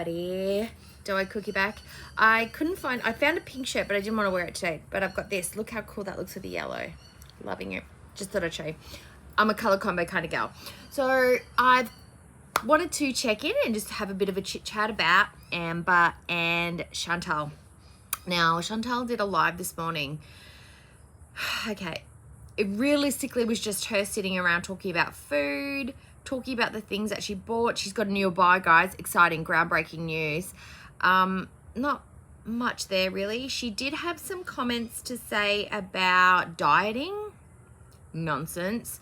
everybody. Dough cookie back. I found a pink shirt, but I didn't want to wear it today. But I've got this. Look how cool that looks with the yellow. Loving it. Just thought I'd show you. I'm a color combo kind of gal. So I've wanted to check in and just have a bit of a chit chat about Amber and Chantal. Now, Chantal did a live this morning. Okay. It realistically was just her sitting around talking about food, talking about the things that she bought. She's got a new buy, guys. Exciting, groundbreaking news. Not much there, really. She did have some comments to say about dieting. Nonsense.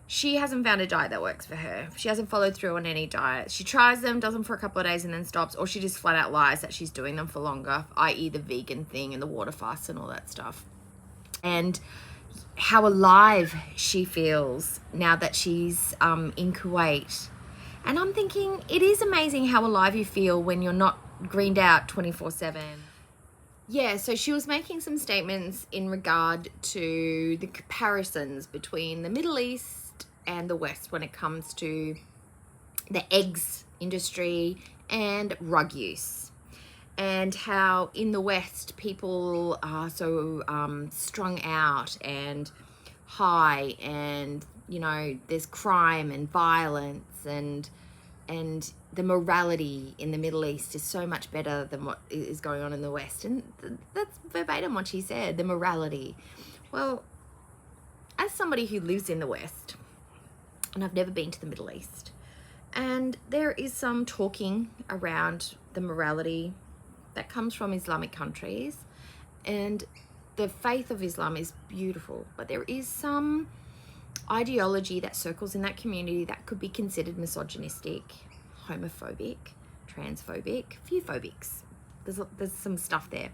She hasn't found a diet that works for her. She hasn't followed through on any diet. She tries them, does them for a couple of days and then stops, or she just flat out lies that she's doing them for longer, i.e. the vegan thing and the water fast and all that stuff. And how alive she feels now that she's in Kuwait. And I'm thinking, it is amazing how alive you feel when you're not greened out 24/7. Yeah, so she was making some statements in regard to the comparisons between the Middle East and the West when it comes to the eggs industry and rug use. And how in the West people are so strung out and high, and you know there's crime and violence, and the morality in the Middle East is so much better than what is going on in the West. And that's verbatim what she said, the morality. Well, as somebody who lives in the West, and I've never been to the Middle East, and there is some talking around the morality that comes from Islamic countries, and the faith of Islam is beautiful, but there is some ideology that circles in that community that could be considered misogynistic, homophobic, transphobic, few phobics. There's some stuff there.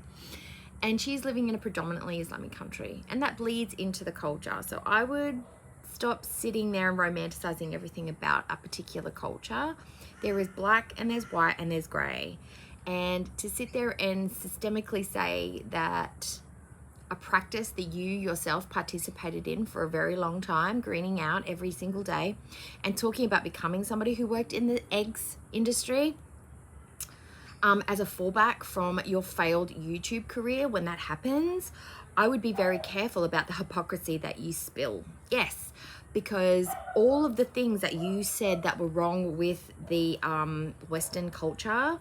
And she's living in a predominantly Islamic country, and that bleeds into the culture. So I would stop sitting there and romanticizing everything about a particular culture. There is black and there's white and there's gray. And to sit there and systemically say that a practice that you yourself participated in for a very long time, greening out every single day, and talking about becoming somebody who worked in the eggs industry as a fallback from your failed YouTube career, when that happens, I would be very careful about the hypocrisy that you spill. Yes, because all of the things that you said that were wrong with the Western culture,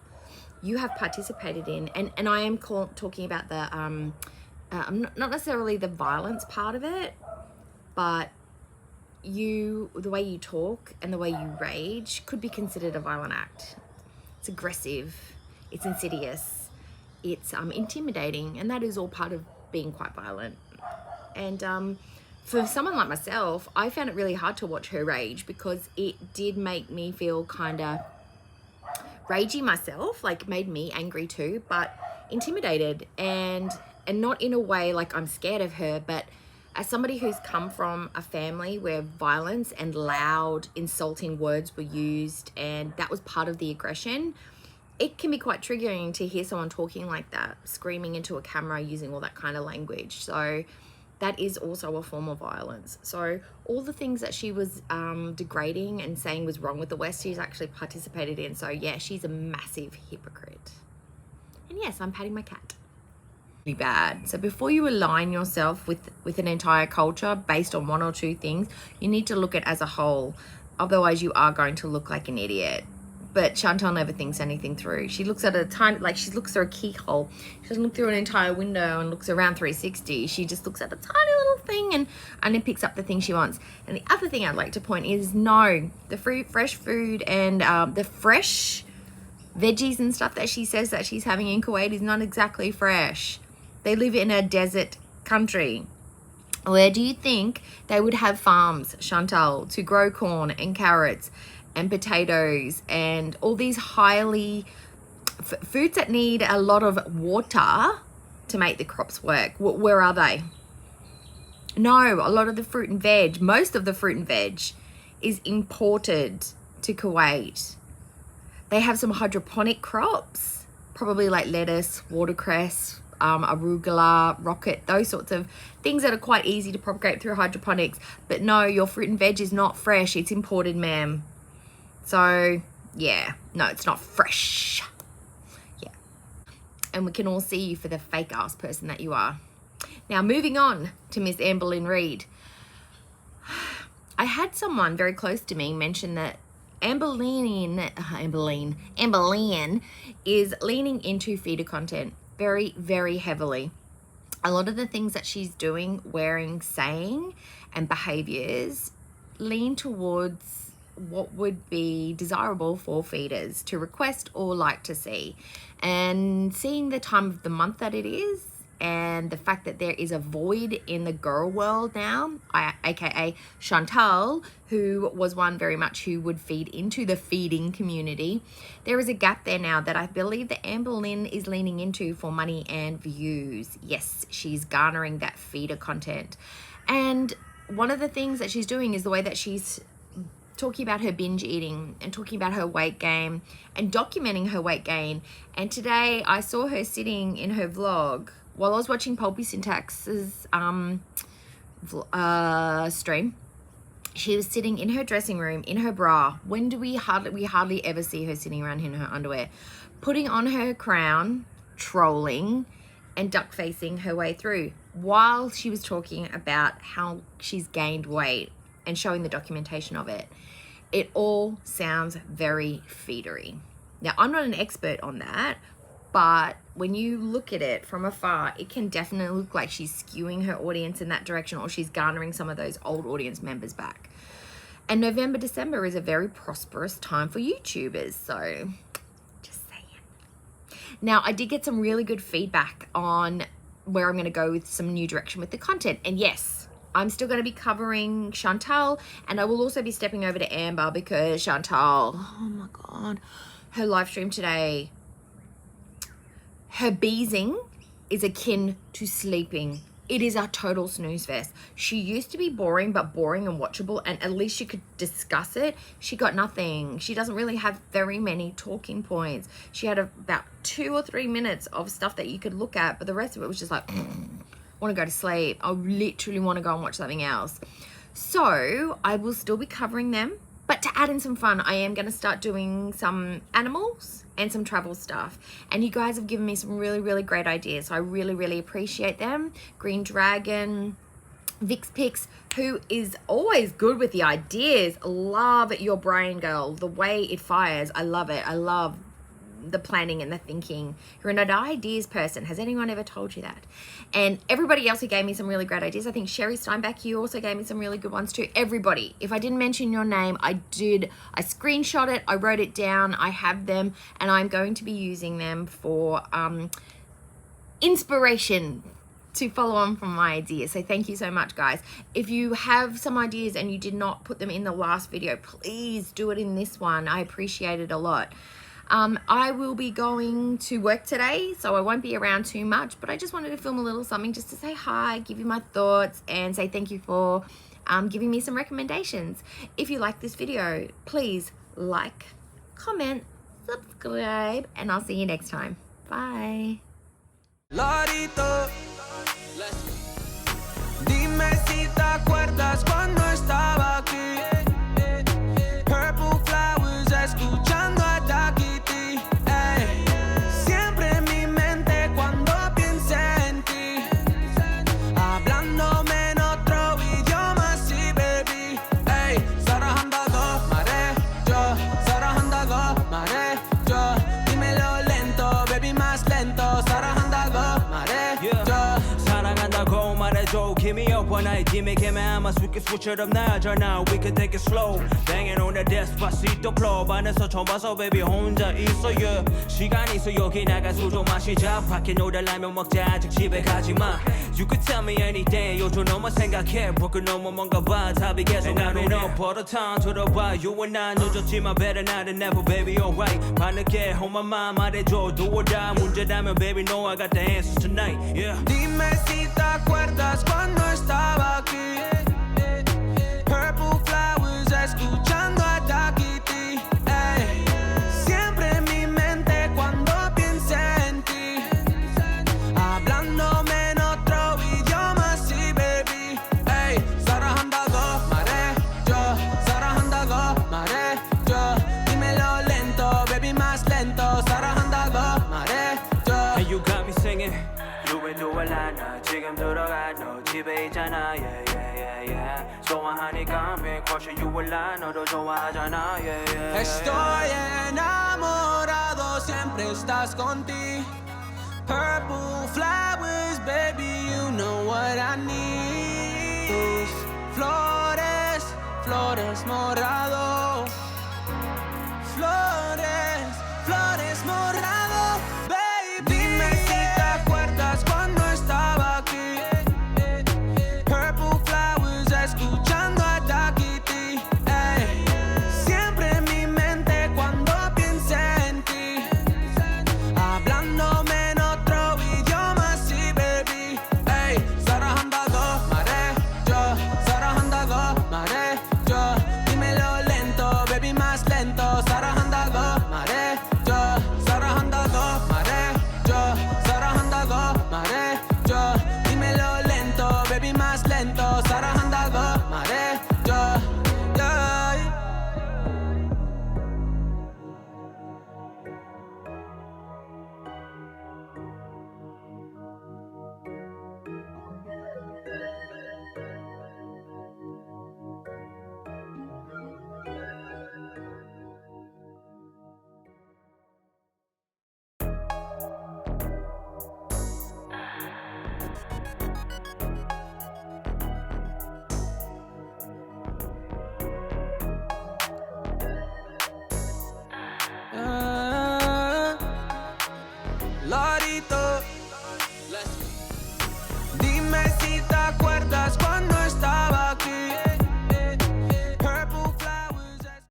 you have participated in. And I am talking about the not necessarily the violence part of it, but the way you talk and the way you rage could be considered a violent act. It's aggressive, it's insidious, it's intimidating, and that is all part of being quite violent. And for someone like myself, I found it really hard to watch her rage, because it did make me feel kind of ragey myself, like made me angry too, but intimidated, and not in a way like I'm scared of her, but as somebody who's come from a family where violence and loud insulting words were used, and that was part of the aggression, it can be quite triggering to hear someone talking like that, screaming into a camera, using all that kind of language. So that is also a form of violence. So all the things that she was degrading and saying was wrong with the West, she's actually participated in. So yeah, she's a massive hypocrite. And yes, I'm patting my cat. Be bad. So before you align yourself with an entire culture based on one or two things, you need to look at it as a whole. Otherwise, you are going to look like an idiot. But Chantal never thinks anything through. She looks at a tiny, like she looks through a keyhole. She doesn't look through an entire window and looks around 360. She just looks at a tiny little thing and then picks up the thing she wants. And the other thing I'd like to point is, no, the fresh food and the fresh veggies and stuff that she says that she's having in Kuwait is not exactly fresh. They live in a desert country. Where do you think they would have farms, Chantal, to grow corn and carrots and potatoes and all these highly foods that need a lot of water to make the crops work? Where are they? No, a lot of the fruit and veg, most of the fruit and veg is imported to Kuwait. They have some hydroponic crops, probably like lettuce, watercress, arugula, rocket, those sorts of things that are quite easy to propagate through hydroponics. But no, your fruit and veg is not fresh. It's imported, ma'am. So yeah, no, it's not fresh. and we can all see you for the fake ass person that you are. Now, moving on to Miss Amberlynn Reid. I had someone very close to me mention that Amberlynn is leaning into feeder content very, very heavily. A lot of the things that she's doing, wearing, saying, and behaviors lean towards what would be desirable for feeders to request or like to see. And seeing the time of the month that it is, and the fact that there is a void in the girl world now, aka Chantal, who was one very much who would feed into the feeding community, there is a gap there now that I believe that Amberlynn is leaning into for money and views. Yes, she's garnering that feeder content. And one of the things that she's doing is the way that she's talking about her binge eating and talking about her weight gain and documenting her weight gain. And today I saw her sitting in her vlog while I was watching Pulpy Syntax's stream. She was sitting in her dressing room in her bra. When do we hardly ever see her sitting around in her underwear, putting on her crown, trolling and duck facing her way through while she was talking about how she's gained weight and showing the documentation of it. It all sounds very feedery. Now, I'm not an expert on that, but when you look at it from afar, it can definitely look like she's skewing her audience in that direction, or she's garnering some of those old audience members back. And November, December is a very prosperous time for YouTubers, so just saying. Now, I did get some really good feedback on where I'm going to go with some new direction with the content. And yes, I'm still going to be covering Chantal, and I will also be stepping over to Amber because Chantal, oh my God, her live stream today, her beezing is akin to sleeping. It is a total snooze fest. She used to be boring, but boring and watchable, and at least you could discuss it. She got nothing. She doesn't really have very many talking points. She had about 2 or 3 minutes of stuff that you could look at, but the rest of it was just like, want to go to sleep. I literally want to go and watch something else. So I will still be covering them, but to add in some fun, I am going to start doing some animals and some travel stuff. And you guys have given me some really, really great ideas. So I really, really appreciate them. Green Dragon, Vix Pix, who is always good with the ideas. Love your brain, girl. The way it fires. I love it. I love the planning and the thinking. You're an ideas person. Has anyone ever told you that? And everybody else who gave me some really great ideas. I think Sherry Steinbach, you also gave me some really good ones too. Everybody, if I didn't mention your name, I did. I screenshot it, I wrote it down, I have them, and I'm going to be using them for inspiration to follow on from my ideas. So thank you so much, guys. If you have some ideas and you did not put them in the last video, please do it in this one. I appreciate it a lot. I will be going to work today, so I won't be around too much, but I just wanted to film a little something just to say hi, give you my thoughts, and say thank you for giving me some recommendations. If you like this video, please like, comment, subscribe, and I'll see you next time. Bye. Lorito, dime si te acuerdas cuando estaba aquí. Purple flowers, escuchando a Takiti. Siempre en mi mente cuando piense en ti. Hablándome en otro idioma, sí, baby. 사랑한다고 말해줘. 사랑한다고 말해줘. dímelo lento, baby, más lento. 사랑한다고 말해줘. 사랑한다고 말해줘. Give me up one night, give me 아마 수처럼 나잖아. We could take it slow. Banging on the despacito club 안에서 처음 봐서 baby 혼자 있어 yeah. 시간 있어 여기 나가 술 좀 마시자. 밖에 놀달라면 먹자 아직 집에 가지마. You could tell me anything 요즘 너만 생각해 broken 너무 뭔가 봐 답이 계속 나오네. Put a time 들어봐 you and I 늦었지만 better not than never baby alright. 밤늦게 on my mind 말해줘 do or die 문제라면 baby no I got the answers tonight yeah. Dime si te acuerdas cuando estaba aquí. Purple flowers escuchando a Takiti. Siempre en mi mente cuando piense en ti. Hablándome en otro idioma, sí, baby. 사랑한다고 말해줘. 사랑한다고 말해줘. dímelo lento, baby, más lento. 사랑한다고 말해줘. Hey, you 지금 들어가 너 집에 있잖아 yeah yeah yeah yeah 좋아하니까 because you will lie 너도 좋아하잖아 yeah yeah Estoy enamorado siempre estás contigo Purple flowers baby you know what I need Tus flores flores moradas